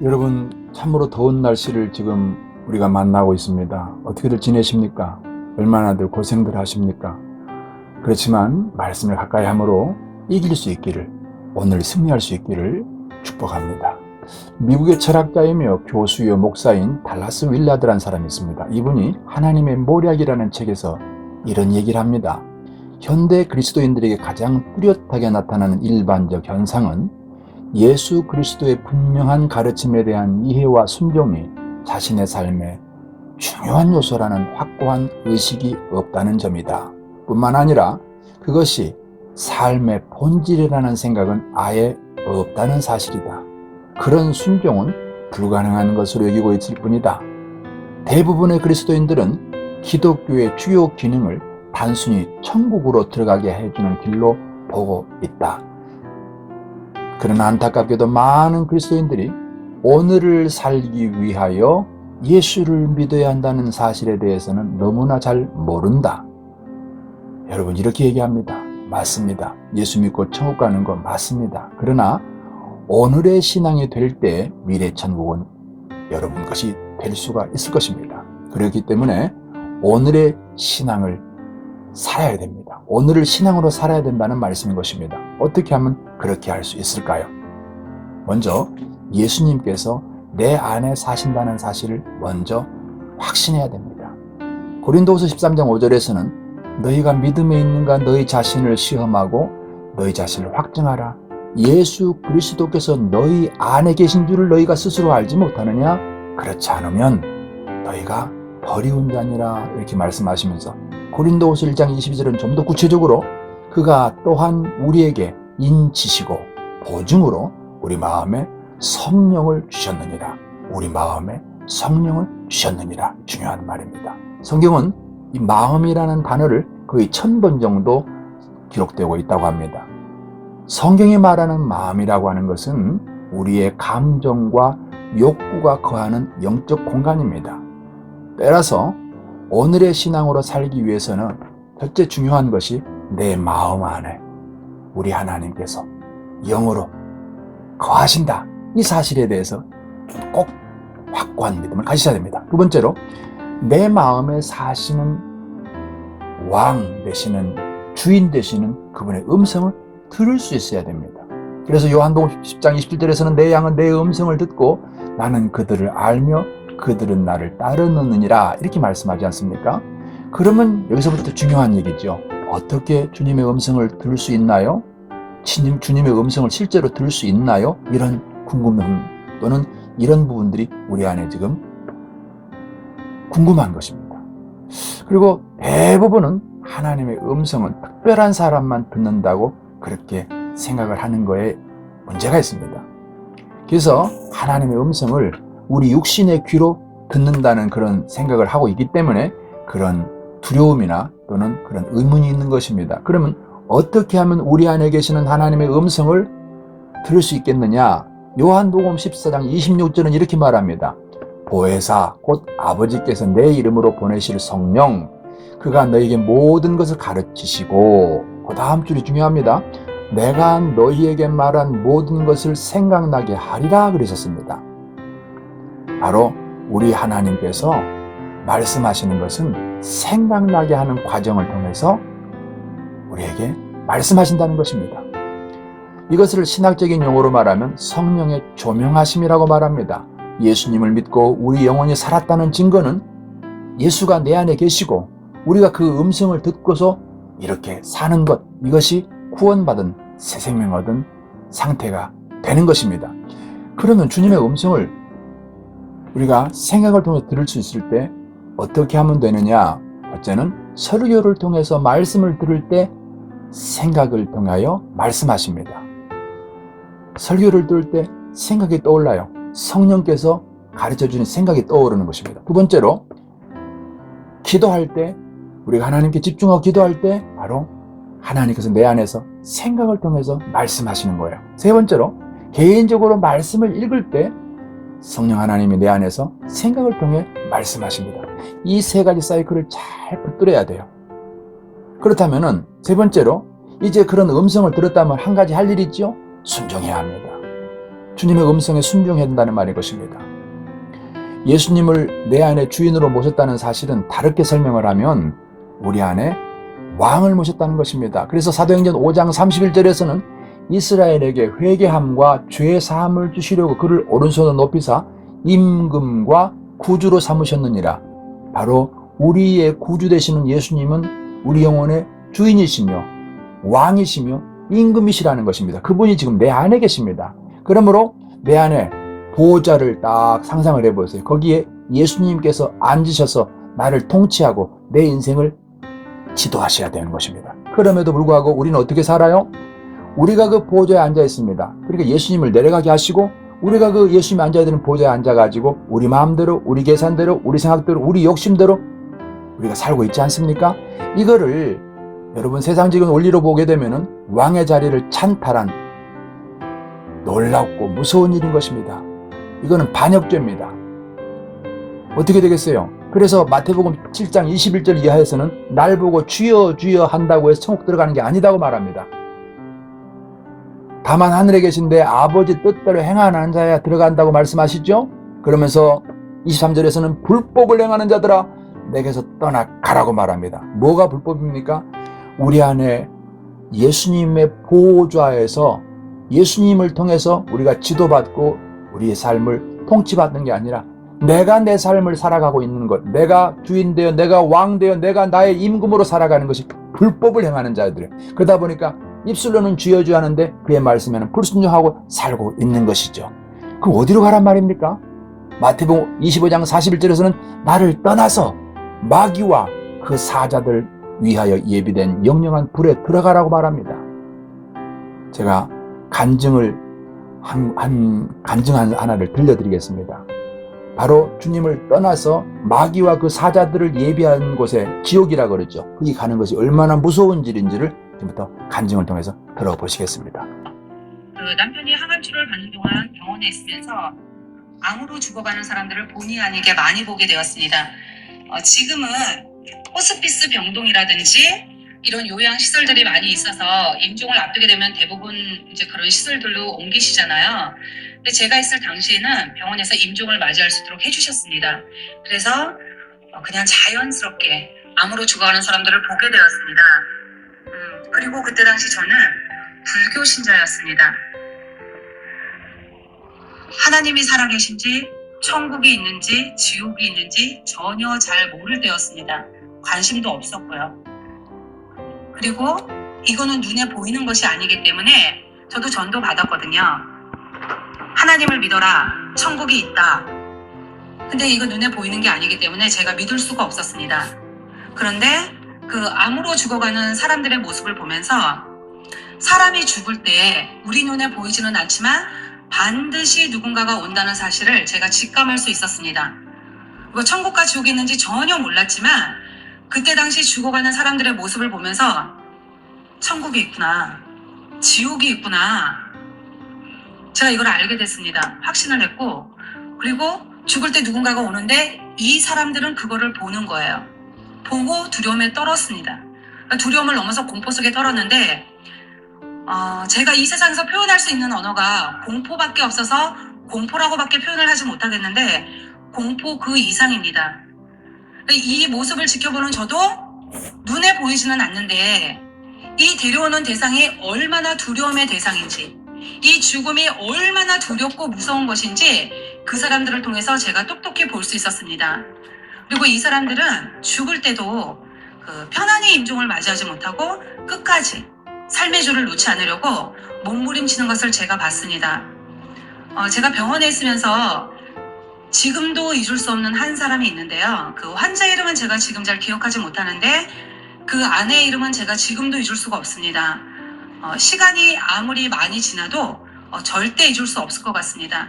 여러분, 참으로 더운 날씨를 지금 우리가 만나고 있습니다. 어떻게들 지내십니까? 얼마나들 고생들 하십니까? 그렇지만 말씀을 가까이 함으로 이길 수 있기를, 오늘 승리할 수 있기를 축복합니다. 미국의 철학자이며 교수요 목사인 달라스 윌라드라는 사람이 있습니다. 이분이 하나님의 모략이라는 책에서 이런 얘기를 합니다. 현대 그리스도인들에게 가장 뚜렷하게 나타나는 일반적 현상은 예수 그리스도의 분명한 가르침에 대한 이해와 순종이 자신의 삶의 중요한 요소라는 확고한 의식이 없다는 점이다. 뿐만 아니라 그것이 삶의 본질이라는 생각은 아예 없다는 사실이다. 그런 순종은 불가능한 것으로 여기고 있을 뿐이다. 대부분의 그리스도인들은 기독교의 주요 기능을 단순히 천국으로 들어가게 해주는 길로 보고 있다. 그러나 안타깝게도 많은 그리스도인들이 오늘을 살기 위하여 예수를 믿어야 한다는 사실에 대해서는 너무나 잘 모른다. 여러분, 이렇게 얘기합니다. 맞습니다. 예수 믿고 천국 가는 거 맞습니다. 그러나 오늘의 신앙이 될 때 미래 천국은 여러분 것이 될 수가 있을 것입니다. 그렇기 때문에 오늘의 신앙을 살아야 됩니다. 오늘을 신앙으로 살아야 된다는 말씀인 것입니다. 어떻게 하면 그렇게 할 수 있을까요? 먼저 예수님께서 내 안에 사신다는 사실을 먼저 확신해야 됩니다. 고린도후서 13장 5절에서는 너희가 믿음에 있는가 너희 자신을 시험하고 너희 자신을 확증하라. 예수 그리스도께서 너희 안에 계신 줄을 너희가 스스로 알지 못하느냐? 그렇지 않으면 너희가 버리운 자니라. 이렇게 말씀하시면서 고린도후서 1장 22절은 좀 더 구체적으로 그가 또한 우리에게 인치시고 보증으로 우리 마음에 성령을 주셨느니라. 우리 마음에 성령을 주셨느니라. 중요한 말입니다. 성경은 이 마음이라는 단어를 거의 1000번 정도 기록되고 있다고 합니다. 성경이 말하는 마음이라고 하는 것은 우리의 감정과 욕구가 거하는 영적 공간입니다. 따라서 오늘의 신앙으로 살기 위해서는 첫째 중요한 것이 내 마음 안에 우리 하나님께서 영으로 거하신다. 이 사실에 대해서 꼭 확고한 믿음을 가지셔야 됩니다. 두 번째로 내 마음에 사시는 왕 되시는 주인 되시는 그분의 음성을 들을 수 있어야 됩니다. 그래서 요한복음 10장 27절에서는 내 양은 내 음성을 듣고 나는 그들을 알며 그들은 나를 따르느니라. 이렇게 말씀하지 않습니까? 그러면 여기서부터 중요한 얘기죠. 어떻게 주님의 음성을 들을 수 있나요? 주님의 음성을 실제로 들을 수 있나요? 이런 궁금함 또는 이런 부분들이 우리 안에 지금 궁금한 것입니다. 그리고 대부분은 하나님의 음성은 특별한 사람만 듣는다고 그렇게 생각을 하는 거에 문제가 있습니다. 그래서 하나님의 음성을 우리 육신의 귀로 듣는다는 그런 생각을 하고 있기 때문에 그런 두려움이나 또는 그런 의문이 있는 것입니다. 그러면 어떻게 하면 우리 안에 계시는 하나님의 음성을 들을 수 있겠느냐? 요한복음 14장 26절은 이렇게 말합니다. 보혜사 곧 아버지께서 내 이름으로 보내실 성령 그가 너에게 모든 것을 가르치시고, 그 다음 줄이 중요합니다. 내가 너희에게 말한 모든 것을 생각나게 하리라 그러셨습니다. 바로 우리 하나님께서 말씀하시는 것은 생각나게 하는 과정을 통해서 우리에게 말씀하신다는 것입니다. 이것을 신학적인 용어로 말하면 성령의 조명하심이라고 말합니다. 예수님을 믿고 우리 영혼이 살았다는 증거는 예수가 내 안에 계시고 우리가 그 음성을 듣고서 이렇게 사는 것, 이것이 구원받은 새 생명 얻은 상태가 되는 것입니다. 그러면 주님의 음성을 우리가 생각을 통해 들을 수 있을 때 어떻게 하면 되느냐? 첫째는 설교를 통해서 말씀을 들을 때 생각을 통하여 말씀하십니다. 설교를 들을 때 생각이 떠올라요. 성령께서 가르쳐주는 생각이 떠오르는 것입니다. 두 번째로 기도할 때 우리가 하나님께 집중하고 기도할 때 바로 하나님께서 내 안에서 생각을 통해서 말씀하시는 거예요. 세 번째로 개인적으로 말씀을 읽을 때 성령 하나님이 내 안에서 생각을 통해 말씀하십니다. 이 세 가지 사이클을 잘 붙들어야 돼요. 그렇다면은 세 번째로 이제 그런 음성을 들었다면 한 가지 할 일이 있죠? 순종해야 합니다. 주님의 음성에 순종해야 된다는 말인 것입니다. 예수님을 내 안에 주인으로 모셨다는 사실은 다르게 설명을 하면 우리 안에 왕을 모셨다는 것입니다. 그래서 사도행전 5장 31절에서는 이스라엘에게 회개함과 죄 사함을 주시려고 그를 오른손으로 높이사 임금과 구주로 삼으셨느니라. 바로 우리의 구주 되시는 예수님은 우리 영혼의 주인이시며 왕이시며 임금이시라는 것입니다. 그분이 지금 내 안에 계십니다. 그러므로 내 안에 보호자를 딱 상상을 해보세요. 거기에 예수님께서 앉으셔서 나를 통치하고 내 인생을 지도하셔야 되는 것입니다. 그럼에도 불구하고 우리는 어떻게 살아요? 우리가 그 보호자에 앉아 있습니다. 그러니까 예수님을 내려가게 하시고 우리가 그 예수님이 앉아야 되는 보호자에 앉아가지고 우리 마음대로, 우리 계산대로, 우리 생각대로, 우리 욕심대로 우리가 살고 있지 않습니까? 이거를 여러분 세상적인 원리로 보게 되면은 왕의 자리를 찬탈한 놀랍고 무서운 일인 것입니다. 이거는 반역죄입니다. 어떻게 되겠어요? 그래서 마태복음 7장 21절 이하에서는 날 보고 주여 주여 한다고 해서 천국 들어가는 게 아니다고 말합니다. 다만 하늘에 계신 내 아버지 뜻대로 행하는 자야 들어간다고 말씀하시죠? 그러면서 23절에서는 불법을 행하는 자들아 내게서 떠나가라고 말합니다. 뭐가 불법입니까? 우리 안에 예수님의 보호자에서 예수님을 통해서 우리가 지도받고 우리의 삶을 통치받는 게 아니라 내가 내 삶을 살아가고 있는 것, 내가 주인 되어 내가 왕 되어 내가 나의 임금으로 살아가는 것이 불법을 행하는 자들이에요. 그러다 보니까 입술로는 주여 주여 하는데 그의 말씀에는 불순종하고 살고 있는 것이죠. 그럼 어디로 가란 말입니까? 마태복음 25장 41절에서는 나를 떠나서 마귀와 그 사자들 위하여 예비된 영영한 불에 들어가라고 말합니다. 제가 간증 하나를 들려드리겠습니다. 바로 주님을 떠나서 마귀와 그 사자들을 예비한 곳에 지옥이라 그러죠. 거기 가는 것이 얼마나 무서운 일인지를 지금부터 간증을 통해서 들어보시겠습니다. 남편이 항암 치료를 받는 동안 병원에 있으면서 암으로 죽어가는 사람들을 본의 아니게 많이 보게 되었습니다. 지금은 호스피스 병동이라든지 이런 요양시설들이 많이 있어서 임종을 앞두게 되면 대부분 이제 그런 시설들로 옮기시잖아요. 근데 제가 있을 당시에는 병원에서 임종을 맞이할 수 있도록 해주셨습니다. 그래서 그냥 자연스럽게 암으로 죽어가는 사람들을 보게 되었습니다. 그리고 그때 당시 저는 불교 신자였습니다. 하나님이 살아계신지 천국이 있는지 지옥이 있는지 전혀 잘 모를 때였습니다. 관심도 없었고요. 그리고 이거는 눈에 보이는 것이 아니기 때문에 저도 전도 받았거든요. 하나님을 믿어라. 천국이 있다. 근데 이거 눈에 보이는 게 아니기 때문에 제가 믿을 수가 없었습니다. 그런데 그 암으로 죽어가는 사람들의 모습을 보면서 사람이 죽을 때 우리 눈에 보이지는 않지만 반드시 누군가가 온다는 사실을 제가 직감할 수 있었습니다. 그리고 천국과 지옥이 있는지 전혀 몰랐지만 그때 당시 죽어가는 사람들의 모습을 보면서 천국이 있구나, 지옥이 있구나, 제가 이걸 알게 됐습니다. 확신을 했고, 그리고 죽을 때 누군가가 오는데 이 사람들은 그거를 보는 거예요. 보고 두려움에 떨었습니다. 그러니까 두려움을 넘어서 공포 속에 떨었는데 제가 이 세상에서 표현할 수 있는 언어가 공포밖에 없어서 공포라고밖에 표현을 하지 못하겠는데 공포 그 이상입니다. 이 모습을 지켜보는 저도 눈에 보이지는 않는데 이 데려오는 대상이 얼마나 두려움의 대상인지, 이 죽음이 얼마나 두렵고 무서운 것인지 그 사람들을 통해서 제가 똑똑히 볼 수 있었습니다. 그리고 이 사람들은 죽을 때도 편안히 임종을 맞이하지 못하고 끝까지 삶의 줄을 놓지 않으려고 몸부림치는 것을 제가 봤습니다. 제가 병원에 있으면서 지금도 잊을 수 없는 한 사람이 있는데요. 그 환자 이름은 제가 지금 잘 기억하지 못하는데 그 아내의 이름은 제가 지금도 잊을 수가 없습니다. 시간이 아무리 많이 지나도 절대 잊을 수 없을 것 같습니다.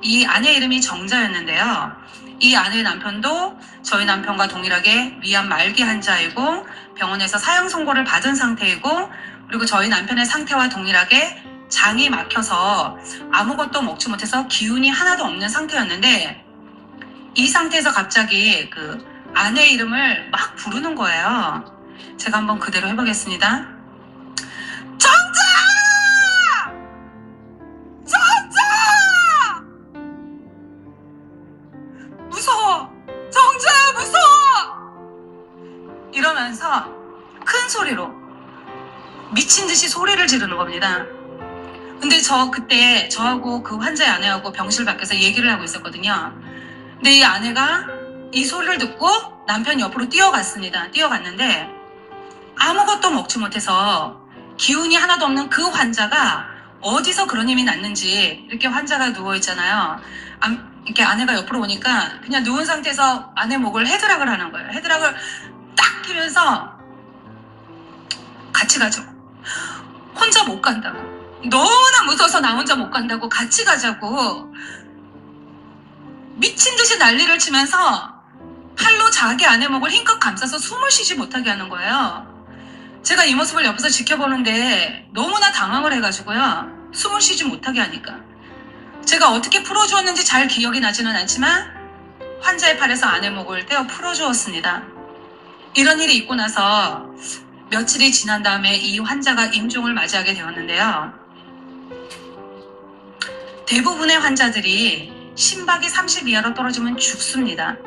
이 아내의 이름이 정자였는데요. 이 아내의 남편도 저희 남편과 동일하게 위암 말기 환자이고 병원에서 사형 선고를 받은 상태이고, 그리고 저희 남편의 상태와 동일하게 장이 막혀서 아무것도 먹지 못해서 기운이 하나도 없는 상태였는데 이 상태에서 갑자기 그 아내의 이름을 막 부르는 거예요. 제가 한번 그대로 해보겠습니다. 정자! 정자! 울면서 큰 소리로 미친 듯이 소리를 지르는 겁니다. 근데 그때 저하고 그 환자의 아내하고 병실 밖에서 얘기를 하고 있었거든요. 근데 이 아내가 이 소리를 듣고 남편 옆으로 뛰어갔습니다. 뛰어갔는데 아무것도 먹지 못해서 기운이 하나도 없는 그 환자가 어디서 그런 힘이 났는지 이렇게 환자가 누워있잖아요. 이렇게 아내가 옆으로 오니까 그냥 누운 상태에서 아내 목을 헤드락을 하는 거예요. 헤드락을 딱 끼면서 같이 가죠. 혼자 못 간다고. 너무나 무서워서 나 혼자 못 간다고 같이 가자고 미친 듯이 난리를 치면서 팔로 자기 아내 목을 힘껏 감싸서 숨을 쉬지 못하게 하는 거예요. 제가 이 모습을 옆에서 지켜보는데 너무나 당황을 해가지고요. 숨을 쉬지 못하게 하니까. 제가 어떻게 풀어주었는지 잘 기억이 나지는 않지만 환자의 팔에서 아내 목을 떼어 풀어주었습니다. 이런 일이 있고 나서 며칠이 지난 다음에 이 환자가 임종을 맞이하게 되었는데요. 대부분의 환자들이 심박이 30 이하로 떨어지면 죽습니다.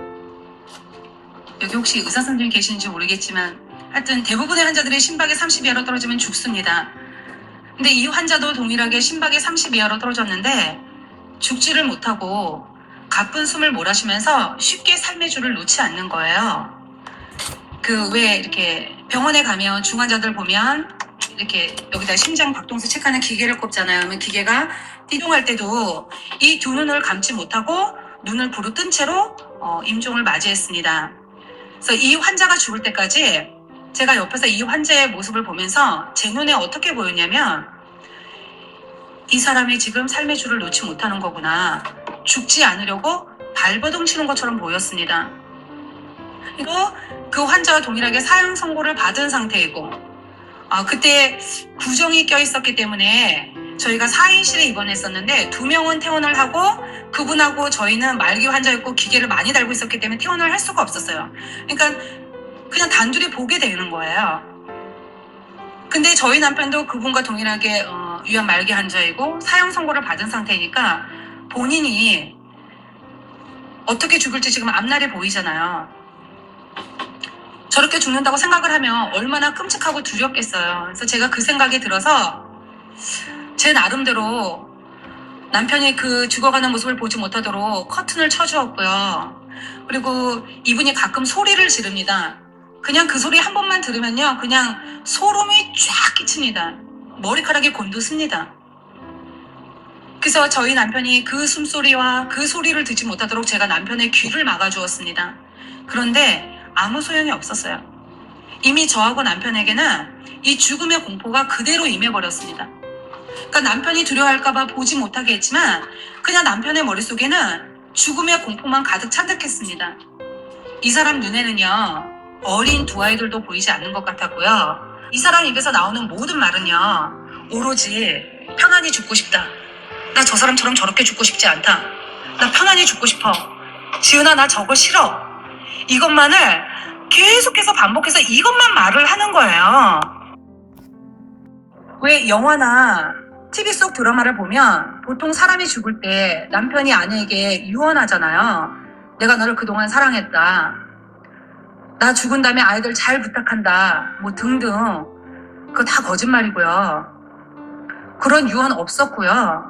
여기 혹시 의사 선생님이 계시는지 모르겠지만 하여튼 대부분의 환자들이 심박이 30 이하로 떨어지면 죽습니다. 근데 이 환자도 동일하게 심박이 30 이하로 떨어졌는데 죽지를 못하고 가쁜 숨을 몰아쉬면서 쉽게 삶의 줄을 놓지 않는 거예요. 왜 이렇게 병원에 가면 중환자들 보면 이렇게 여기다 심장 박동수 체크하는 기계를 꼽잖아요. 그러면 기계가 이동할 때도 이 두 눈을 감지 못하고 눈을 부르 뜬 채로 임종을 맞이했습니다. 그래서 이 환자가 죽을 때까지 제가 옆에서 이 환자의 모습을 보면서 제 눈에 어떻게 보였냐면 이 사람이 지금 삶의 줄을 놓지 못하는 거구나. 죽지 않으려고 발버둥 치는 것처럼 보였습니다. 그리고 그 환자와 동일하게 사형 선고를 받은 상태이고 그때 구정이 껴있었기 때문에 저희가 4인실에 입원했었는데 2명은 퇴원을 하고 그분하고 저희는 말기 환자였고 기계를 많이 달고 있었기 때문에 퇴원을 할 수가 없었어요. 그러니까 그냥 단둘이 보게 되는 거예요. 근데 저희 남편도 그분과 동일하게 위암 말기 환자이고 사형 선고를 받은 상태니까 본인이 어떻게 죽을지 지금 앞날이 보이잖아요. 저렇게 죽는다고 생각을 하면 얼마나 끔찍하고 두렵겠어요. 그래서 제가 그 생각이 들어서 제 나름대로 남편이 그 죽어가는 모습을 보지 못하도록 커튼을 쳐주었고요. 그리고 이분이 가끔 소리를 지릅니다. 그냥 그 소리 한 번만 들으면요. 그냥 소름이 쫙 끼칩니다. 머리카락이 곤두습니다. 그래서 저희 남편이 그 숨소리와 그 소리를 듣지 못하도록 제가 남편의 귀를 막아주었습니다. 그런데 아무 소용이 없었어요. 이미 저하고 남편에게는 이 죽음의 공포가 그대로 임해버렸습니다. 그러니까 남편이 두려워할까봐 보지 못하게 했지만 그냥 남편의 머릿속에는 죽음의 공포만 가득 찬득했습니다. 이 사람 눈에는요. 어린 두 아이들도 보이지 않는 것 같았고요. 이 사람 입에서 나오는 모든 말은요. 오로지 편안히 죽고 싶다. 나 저 사람처럼 저렇게 죽고 싶지 않다. 나 편안히 죽고 싶어. 지은아 나 저거 싫어. 이것만을 계속해서 반복해서 이것만 말을 하는 거예요. 왜 영화나 TV 속 드라마를 보면 보통 사람이 죽을 때 남편이 아내에게 유언하잖아요. 내가 너를 그동안 사랑했다. 나 죽은 다음에 아이들 잘 부탁한다. 뭐 등등. 그거 다 거짓말이고요. 그런 유언 없었고요.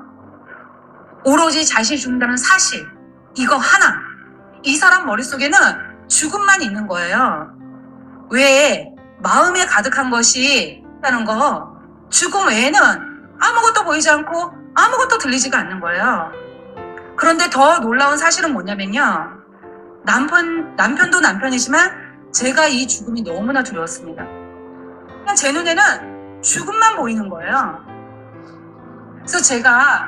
오로지 자신이 죽는다는 사실. 이거 하나. 이 사람 머릿속에는 죽음만 있는 거예요. 왜 마음에 가득한 것이 있다는 거 죽음 외에는 아무것도 보이지 않고 아무것도 들리지가 않는 거예요. 그런데 더 놀라운 사실은 뭐냐면요. 남편도 남편이지만 제가 이 죽음이 너무나 두려웠습니다. 그냥 제 눈에는 죽음만 보이는 거예요. 그래서 제가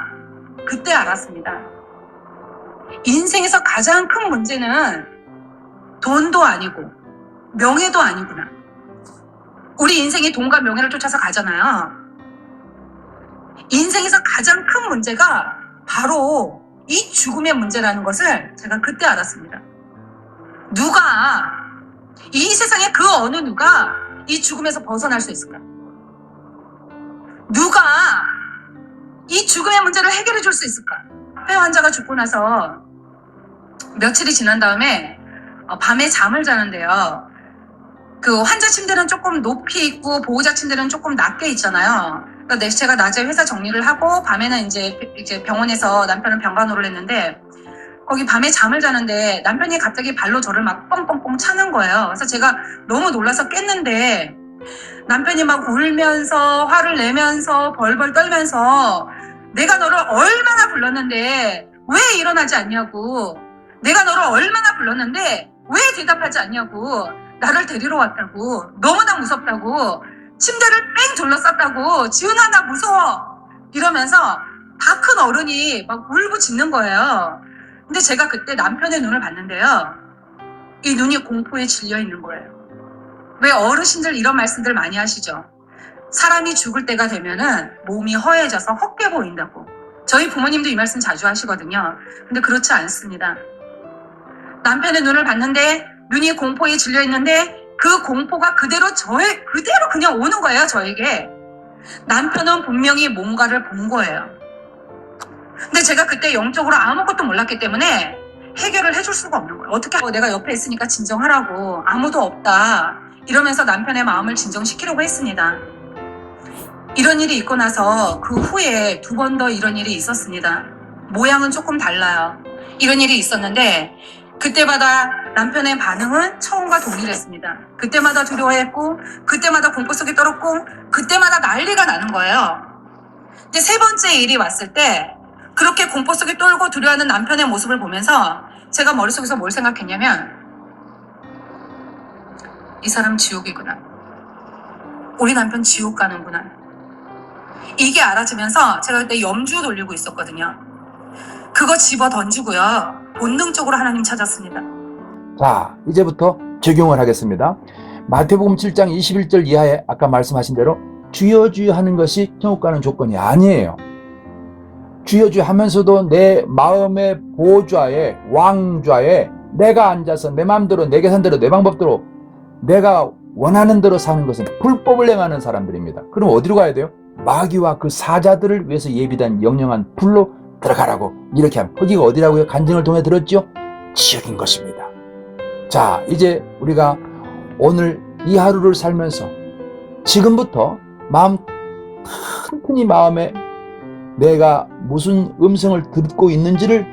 그때 알았습니다. 인생에서 가장 큰 문제는 돈도 아니고 명예도 아니구나. 우리 인생이 돈과 명예를 쫓아서 가잖아요. 인생에서 가장 큰 문제가 바로 이 죽음의 문제라는 것을 제가 그때 알았습니다. 이 세상에 그 어느 누가 이 죽음에서 벗어날 수 있을까? 누가 이 죽음의 문제를 해결해 줄 수 있을까? 폐 환자가 죽고 나서 며칠이 지난 다음에 밤에 잠을 자는데요. 그 환자 침대는 조금 높이 있고 보호자 침대는 조금 낮게 있잖아요. 그러니까 제가 낮에 회사 정리를 하고 밤에는 이제 병원에서 남편은 병간호를 했는데 거기 밤에 잠을 자는데 남편이 갑자기 발로 저를 막 뻥뻥뻥 차는 거예요. 그래서 제가 너무 놀라서 깼는데 남편이 막 울면서 화를 내면서 벌벌 떨면서 내가 너를 얼마나 불렀는데 왜 일어나지 않냐고, 내가 너를 얼마나 불렀는데 왜 대답하지 않냐고, 나를 데리러 왔다고, 너무나 무섭다고, 침대를 뺑 둘러쌌다고, 지은아 나 무서워 이러면서 다 큰 어른이 막 울고 짖는 거예요. 근데 제가 그때 남편의 눈을 봤는데요, 이 눈이 공포에 질려 있는 거예요. 왜 어르신들 이런 말씀들 많이 하시죠? 사람이 죽을 때가 되면은 몸이 허해져서 헛게 보인다고. 저희 부모님도 이 말씀 자주 하시거든요. 근데 그렇지 않습니다. 남편의 눈을 봤는데 눈이 공포에 질려 있는데 그 공포가 그대로 그냥 오는 거예요, 저에게. 남편은 분명히 뭔가를 본 거예요. 근데 제가 그때 영적으로 아무것도 몰랐기 때문에 해결을 해줄 수가 없는 거예요. 어떻게 내가 옆에 있으니까 진정하라고, 아무도 없다 이러면서 남편의 마음을 진정시키려고 했습니다. 이런 일이 있고 나서 그 후에 2번 더 이런 일이 있었습니다. 모양은 조금 달라요. 이런 일이 있었는데 그때마다 남편의 반응은 처음과 동일했습니다. 그때마다 두려워했고, 그때마다 공포 속에 떨었고, 그때마다 난리가 나는 거예요. 근데 3번째 일이 왔을 때 그렇게 공포 속에 떨고 두려워하는 남편의 모습을 보면서 제가 머릿속에서 뭘 생각했냐면, 이 사람 지옥이구나. 우리 남편 지옥 가는구나. 이게 알아지면서 제가 그때 염주 돌리고 있었거든요. 그거 집어 던지고요, 본능적으로 하나님 찾았습니다. 자, 이제부터 적용을 하겠습니다. 마태복음 7장 21절 이하에 아까 말씀하신 대로 주여 주여 하는 것이 천국 가는 조건이 아니에요. 주여 주여 하면서도 내 마음의 보좌에, 왕좌에 내가 앉아서 내 마음대로, 내 계산대로, 내 방법대로 내가 원하는 대로 사는 것은 불법을 행하는 사람들입니다. 그럼 어디로 가야 돼요? 마귀와 그 사자들을 위해서 예비된 영영한 불로 들어가라고. 이렇게 하면 거기가 어디라고요? 간증을 통해 들었죠? 지옥인 것입니다. 자, 이제 우리가 오늘 이 하루를 살면서 지금부터 마음 튼튼히 마음에 내가 무슨 음성을 듣고 있는지를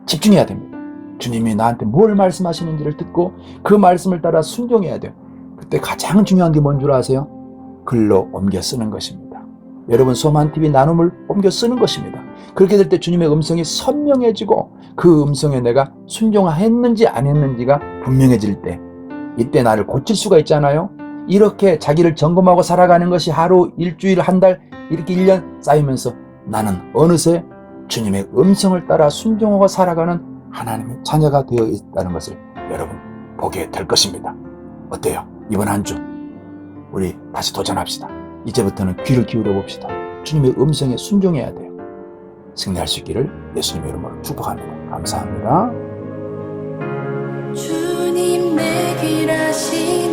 집중해야 됩니다. 주님이 나한테 뭘 말씀하시는지를 듣고 그 말씀을 따라 순종해야 돼요. 그때 가장 중요한 게 뭔 줄 아세요? 글로 옮겨 쓰는 것입니다. 여러분, 소만TV 나눔을 옮겨 쓰는 것입니다. 그렇게 될 때 주님의 음성이 선명해지고 그 음성에 내가 순종했는지 안 했는지가 분명해질 때, 이때 나를 고칠 수가 있잖아요. 이렇게 자기를 점검하고 살아가는 것이 하루, 일주일, 한 달, 이렇게 1년 쌓이면서 나는 어느새 주님의 음성을 따라 순종하고 살아가는 하나님의 자녀가 되어 있다는 것을 여러분 보게 될 것입니다. 어때요? 이번 한 주 우리 다시 도전합시다. 이제부터는 귀를 기울여 봅시다. 주님의 음성에 순종해야 돼요. 승리할 수 있기를 예수님의 이름으로 축복합니다. 감사합니다. 주님 내 길 아시